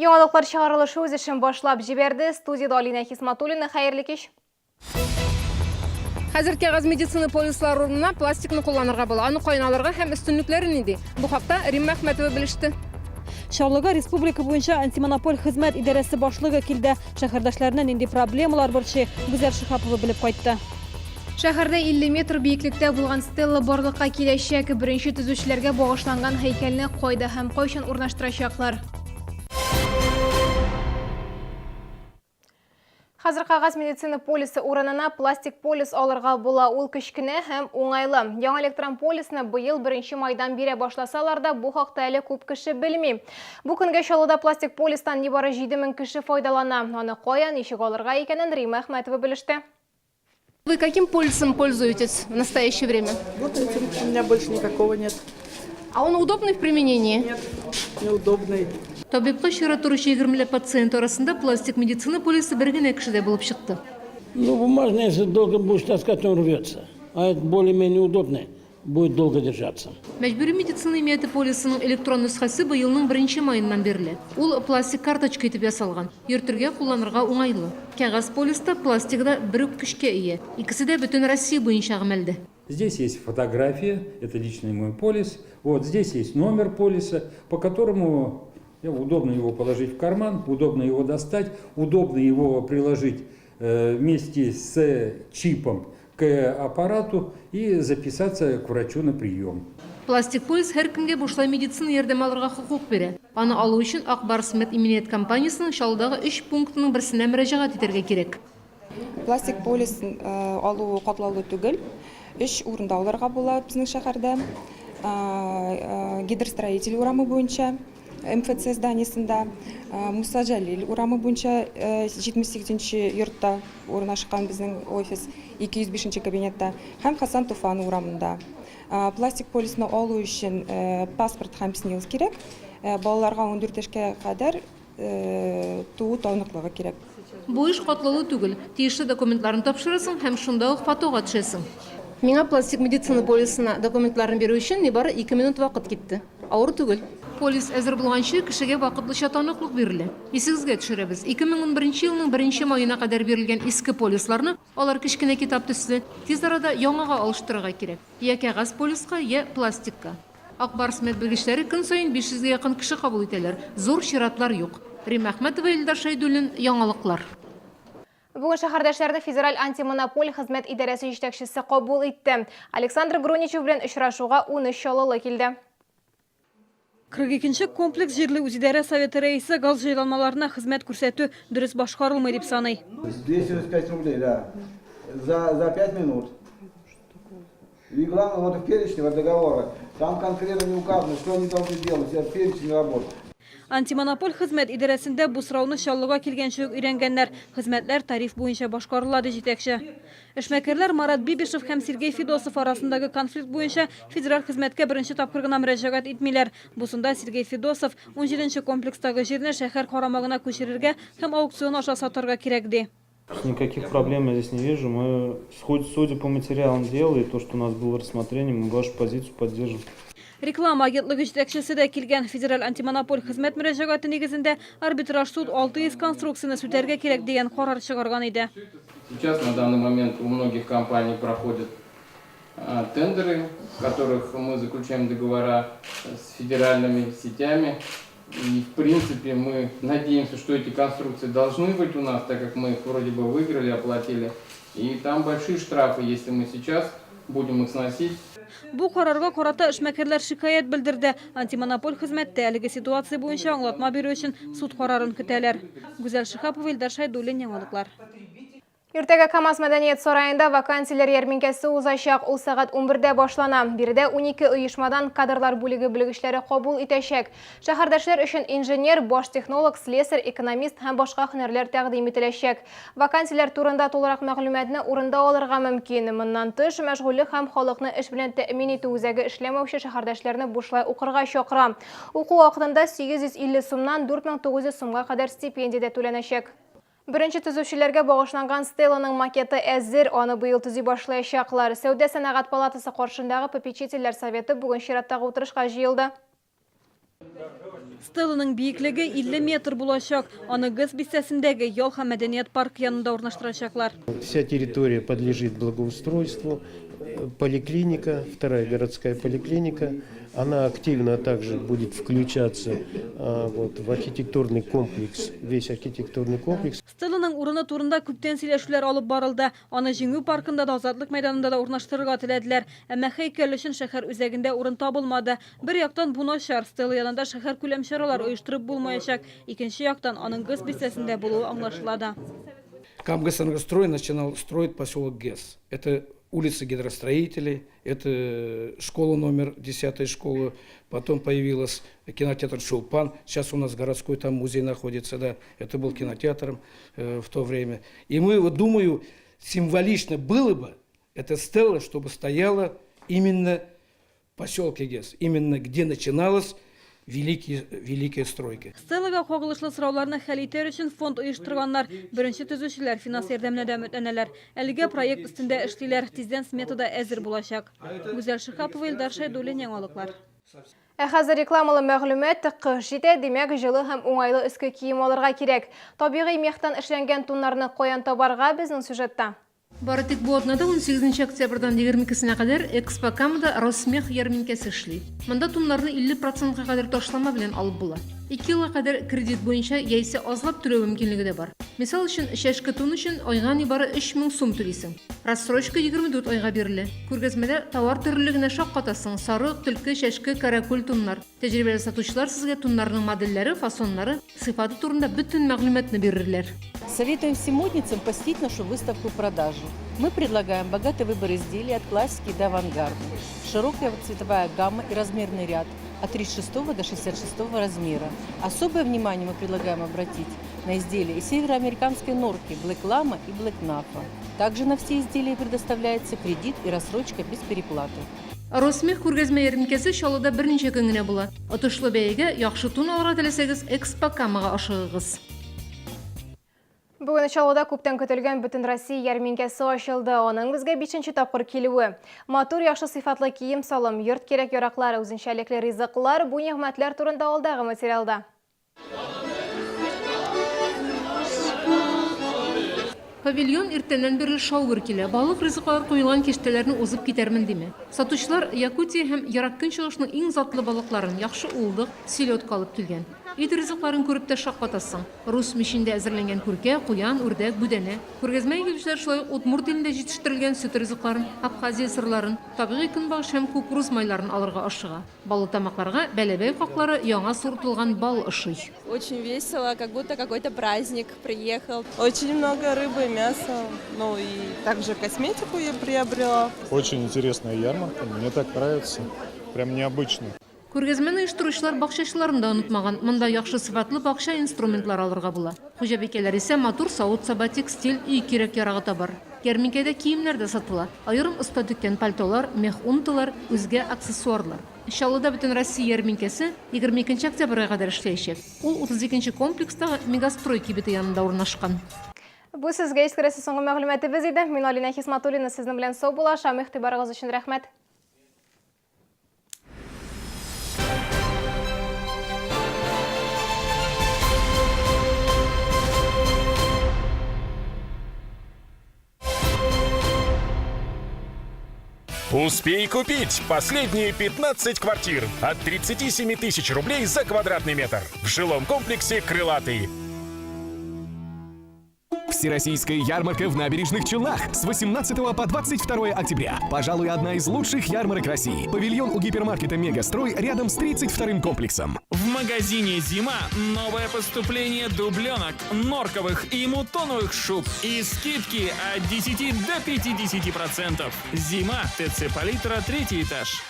Яңалыклар чыгарылышы үз эшен башлап җибәрде. Студияда Алина Хисматуллина, хәерле кич. Хәзер кәгазь медицина полислар урынына пластикны кулланырга була. Аны кайналарга һәм өстенлекләре нинди? Бу хакта Римма Әхмәтова белеште. Шарлыга республика буенча антимонополь хезмәт идарәсе башлыгы килде. Шәһәрдәшләренә нинди проблемалар борчый, Гүзәл Шихапова белеп кайтты. Шәһәрдә 50 метр биеклектә булган стелла барлыкка киләчәк. Беренче төзүчеләргә багышланган һәйкәлне кайда һәм кайчан урнаштырачаклар? Хәзер кәгазь медицина полисы урынына пластик полис алырга була. Ул кечкенә һәм уңайлы. Яңа электрон полисны быел 1 майдан бирә башласалар да, бу хакта әле күп кеше белми. Бу көнгә Чаллыда пластик полистан нибары 7000 кеше файдалана. Аны каян, ничек алырга икәнен Римма Әхмәтова белеште. Вы каким полисом пользуетесь в настоящее время? Вот этим у меня больше никакого нет. А он удобный в применении? Нет, неудобный. Табибка чара туручы 20 пациент арасында пластик медицина полисы бер генә кешедә булып чыкты. Ну, бумажный, если долго будешь таскать, он рвется. А это более-менее удобный, будет долго держаться. Мәҗбүри медицина имияте полисының электрон нөсхәсе быелның 1 маеннан бирелә. Ул пластик карточка итеп ясалган. Йөртергә кулланырга уңайлы. Кәгазь полиста пластикда бер үк көчкә ия. Икесе дә бөтен Россия буенча гамәлдә. Здесь есть фотография, это личный мой полис. Вот здесь есть номер полиса, по которому удобно его положить в карман, удобно его достать, удобно его приложить вместе с чипом к аппарату и записаться к врачу на прием. Пластик полис һәр көнгә бушлай медицина ярдәм алырга хокук бирә. Аны алу өчен Акбарс Иминет компаниясының Чаллыдагы 3 пунктының берсенә мөрәҗәгать итәргә кирәк. Пластик полис алу катлаулы түгел. 3 урында алырга була безнең шәһәрдә. Гидростроитель урамы буенча, МФЦ зданиесында, Муса Җәлил урамы буенча 78-нче йортта урнашкан безнең офис 205-нче кабинетта һәм Хасан Туфан урамында. Пластик полисны алу өчен паспорт һәм СНИЛС кирәк. Балаларга 14 яшькә кадәр туу таныклыгы кирәк. Бу эш катлаулы түгел. Тиешле документларын тапшырасың һәм шунда ук фотога төшәсең. Миңа пластик медицина полисына документларын бирү өчен нибары 2 минут вакыт китте. Авыр түгел. Полис әзер булганчы кешегә вакытлыча таныклык бирелә. Исегезгә төшерәбез. 2011 елның 1 маена кадәр бирелгән иске полисларны алар кечкенә китап төсле тиз арада яңага алыштырырга кирәк. Я кәгазь полиска, я пластикка. Акбарс белгечләре көн саен 500-гә якын кеше кабул итәләр. Зур чиратлар юк. Римма Әхмәтова, Илдар Шәйдуллин, яңалыклар. Бүгін шәһәрдәшләрне федераль антимонополь хезмәт идарәсе җитәкчесе кабул итте. Александр Груничев белән очрашуга 13 Чаллылы килде. 42-нче комплекс җирле үзидарә советы рәисе газ җайланмаларына хезмәт күрсәтү дөрес башкарылмый дип саный. 205 рублей, да, за 5 минут. И главное, вот в перечне договора, там конкретно не указано, что они должны делать, это перечень работы. Антимонополь хезмәт идарәсендә бу сорауны Чаллыга килгәнчә үк өйрәнгәннәр. Хезмәтләр тариф буенча башкарыла ди җитәкче. Эшмәкәрләр Марат Бибишев һәм Сергей Федосов арасындагы конфликт буенча федераль хезмәткә беренче тапкыр гына мөрәҗәгать итмиләр. Бусында Сергей Федосов 17-нче комплекстагы җирне шәһәр карамагына күчерергә һәм аукцион аша сатарга кирәк ди. Никаких проблем я здесь не вижу. Мы, судя по материалам дела и то, что у нас было рассмотрение, мы вашу позицию поддержим. Реклама агентлыгы җитәкчесе дә килгән федераль антимонополь хезмәт мөрәҗәгате нигезендә арбитраж суд 600 конструкцияны сүтәргә кирәк дигән карар чыгарган иде. Сейчас на данный момент у многих компаний проходят тендеры, в которых мы заключаем договора с федеральными сетями. И в принципе мы надеемся, что эти конструкции должны быть у нас, так как мы их вроде бы выиграли, оплатили. И там большие штрафы, если мы сейчас будем их сносить. Бу карарга карата эшмәкәрләр шикаят белдерде. Антимонополь хезмәттә әлеге ситуация буенча аңлатма бирү өчен суд карарын көтәләр. Гүзәл Шихапова, Илдар Шәйдуллин, яңалыклар. Иртәгә Камаз мәдәният сараенда вакансияләр ярминкәсе узачак. Ул сәгать 11-дә башлана. Биредә 12 оешмадан кадрлар бүлеге белгечләре кабул итәчәк. Шәһәрдәшләр өчен инженер, баш технолог, слесарь, экономист һәм башка һөнәрләр тәкъдим ителәчәк. Вакансияләр турында тулырак мәгълүматны урында алырга мөмкин. Моннан тыш, мәшгульлек һәм халыкны эш белән тәэмин итү үзәге эшләмәүче шәһәрдәшләрне бушлай укырга чакыра. Уку вакытында 850 сумнан 4900 сумга кадәр стипендия түләнәчәк. Беренче төзүчеләргә багышланган стелланың макеты әзер, аны быел төзи башлаячаклар. Сәүдә сәнәгать палатасы каршындагы попечительләр советы бүген чираттагы утырышка җыелды. Стелланың биеклеге 50 метр булачак. Аны ГЭС бистәсендәге ял һәм мәдәният парк янында урнаштырачаклар. Вся территория подлежит благоустройству. Поликлиника, вторая городская поликлиника, она активно также будет включаться в архитектурный комплекс, весь архитектурный комплекс. Стелланың урыны турында күптән сөйләшүләр алып барылды. Аны Җиңү паркында да, Азатлык мәйданында да урнаштырырга теләделәр. Әмма һәйкәл өчен шәһәр үзәгендә урын табылмады. Бер яктан бу начар, Стелла янында шәһәр күләм чаралар оештырып булмаячак. Икенче яктан аның ГЭС бистәсендә булуы аңлашыла. Камгосэнергострой начинал строить поселок ГЭС. Это улица гидростроителей, это школа номер 10 школа, потом появилась кинотеатр «Чулпан», сейчас у нас городской там музей находится, да, это был кинотеатром в то время. И мы, вот, думаю, символично было бы эта стелла, чтобы стояла именно в поселке ГЭС, именно где начиналась великие стройки. Стеллага кагылышлы сорауларны хәл итәр өчен фонд оештырганнар. Беренче төзүчеләр финанс ярдәменә дә өметләнәләр. Әлегә проект үстендә эшлиләр, тиздән сметада әзер булачак. Гүзәл Шихапова, Илдар Шәйдуллин, яңалыклар. Хәзер рекламалы мәгълүмат кыш җитә, димәк җылы һәм уңайлы өске кием алырга кирәк. Табигый мехтан эшләнгән туннарны каян табарга безнең сюжетта. Бары тик бу атнада 18 октябрьдан 22-сенә кадәр Экспокамда Росмех ярминкәсе эшли. Монда туннарны 50%-ка кадәр ташлама белән алып була. 2 елга кадәр кредит буенча яисә азлап түләү мөмкинлеге дә бар. Мисал өчен, чәшке тун өчен айга нибары 3000 сум түлисең. Рассрочка 24 айга бирелә. Күргәзмәдә товар төрлелегенә шаккатасың: сарык, түлке, чәшке, каракүл туннар. Тәҗрибәле сатучылар сезгә туннарның модельләре, фасоннары, сыйфаты турында бөтен мәгълүматны бирерләр. Советуем всем модницам посетить нашу выставку-продажу. Мы предлагаем богатый выбор изделий от классики до авангарда. Широкая цветовая гамма и размерный ряд от 36 до 66 размера. Особое внимание мы предлагаем обратить на изделия из североамериканской норки Black Lama и Black Napa. Также на все изделия предоставляется кредит и рассрочка без переплаты. Росмех күргәзмә ярминкәсе Чаллыда берничә көн генә була. Отышлы бәягә яхшы тун алырга теләсәгез, Экспокамага ашыгыгыз. Бүген Чаллыда күптән көтелгән бөтен Россия ярминкәсе ачылды. Аның безгә 5нче тапкыр килүе. Матур, яхшы сыйфатлы кием салым, йорт керек яраклар, үзенчәлекле ризыклар, бу нигъмәтләр турында алдагы материалда. Павильон иртәннән бирле шау-гөр килә. Балык ризыклар куелган киштәләрне узып китәрмен диме. Сатучылар Якутия һәм Ерак Көнчыгышның иң затлы балыкларын, яхшы улдык, селедка алып килгән. Ит ризыкларын күреп тә шаккатасың. Рус мишендә әзерләнгән күркә, куян, үрдәк, бүдәнә. Күргәзмәгә килүчеләр шулай удмурт телендә җитештерелгән сөт ризыкларын, Абхазия сырларын, табигый көнбагыш һәм кукуруз майларын алырга ашыга. Балык тамакларга бәләбәй хаклары яңа суртылган бал ышый. Очень весело, как будто какой-то праздник приехал. Очень много рыбы, мяса, ну и также косметику я приобрела. Очень интересная ярмарка, мне так нравится, прям необычно. Күргәзмәне оештыручылар бакчачыларын да онытмаган. Монда яхшы сыйфатлы бакча инструментлар алырга була. Хуҗабикәләр исә матур савыт-саба, текстиль, үй кирәк ярагы табар. Ярминкәдә киемнәр дә сатыла. Аерым оста теккән пальтолар, мех унтылар, үзгә аксессуарлар. Чаллыда бөтен Россия ярминкәсе 22 октябрьгә кадәр эшләячәк. Ул 32 комплекстагы Мегастрой кибете янында урнашкан. Бу сезгә искәрәсе соңгы мәгълүматыбыз иде. Мин Алина Хисматуллина сезнең белән сау булашам. Игътибарыгыз өчен рәхмәт. Успей купить последние 15 квартир от 37 тысяч рублей за квадратный метр в жилом комплексе «Крылатый». Всероссийская ярмарка в Набережных Челнах с 18 по 22 октября. Пожалуй, одна из лучших ярмарок России. Павильон у гипермаркета «Мегастрой» рядом с 32-м комплексом. В магазине «Зима» новое поступление дубленок, норковых и мутоновых шуб и скидки от 10 до 50%. «Зима», ТЦ «Палитра», 3-й этаж.